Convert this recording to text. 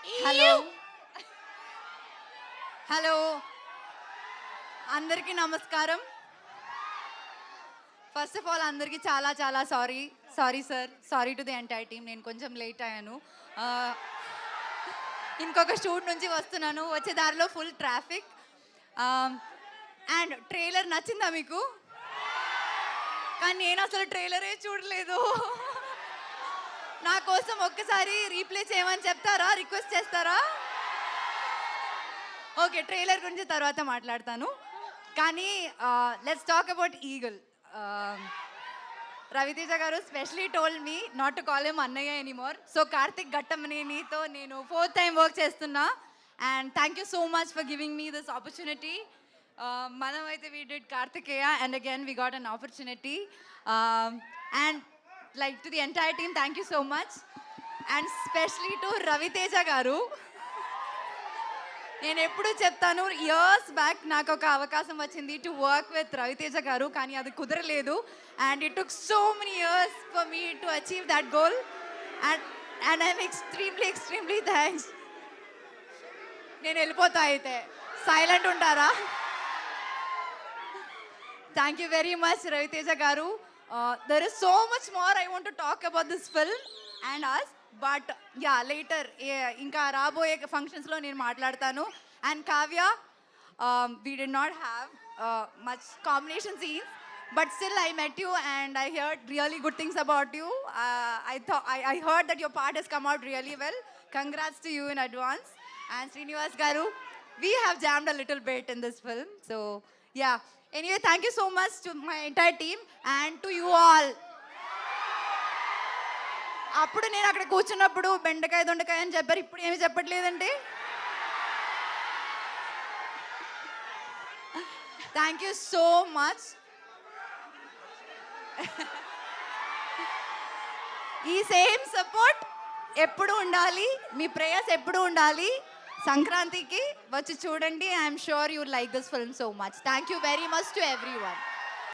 Hello hello అందరికీ నమస్కారం. First of all అందరికీ చాలా చాలా sorry sir, sorry to the entire team. నేను కొంచెం లేట్ అయ్యాను. ఆ, ఇంకొక షూట్ నుంచి వస్తున్నాను, వచ్చే దారిలో ఫుల్ ట్రాఫిక్. అండ్ ట్రైలర్ నచ్చిందా మీకు? కానీ నేను అసలు ట్రైలరే చూడలేదు. నా కోసం ఒక్కసారి రీప్లే చేయమని చెప్తారా, రిక్వెస్ట్ చేస్తారా? ఓకే, ట్రైలర్ గురించి తర్వాత మాట్లాడతాను. కానీ let's talk about eagle. Ravi Teja garu specially told me not to call him అన్నయ్య ఎనీమోర్. సో కార్తిక్ ఘట్టమనేనితో నేను 4th టైం వర్క్ చేస్తున్నా. And thank you so much for giving me this opportunity. మనం అయితే we did Karthikeya and again we got an opportunity. And like to the entire team, thank you so much. And specially to Ravi Teja garu, నేను ఎప్పుడు చెప్తాను, years back నాకు ఒక అవకాశం వచ్చింది to work with Raviteja గారు, కానీ అది కుదరలేదు. And it took so many years for me to achieve that goal. And I'm extremely thanks. నేను వెళ్ళిపోతా అయితే, సైలెంట్ ఉంటారా? Thank you very much Ravi Teja garu. There is so much more I want to talk about this film and us, but ya later ఇంకా రాబోయే ఫంక్షన్స్లో నేను మాట్లాడతాను. And Kavya, we did not have much combination scenes, but still I met you and I heard really good things about you. I heard that your part has come out really well. Congrats to you in advance. And Srinivas garu, we have jammed a little bit in this film. So yeah, anyway, thank you so much to my entire team and to you all. అప్పుడు నేను అక్కడ కూర్చున్నప్పుడు బెండకాయ దొండకాయ అని చెప్పారు, ఇప్పుడు ఏమి చెప్పట్లేదండి. Thank you so much. ఈ సేమ్ సపోర్ట్ ఎప్పుడు ఉండాలి, మీ ప్రేయర్స్ ఎప్పుడు ఉండాలి. సంక్రాంతికి వచ్చి చూడండి. I'm sure you like this film so much. Thank you very much to every one.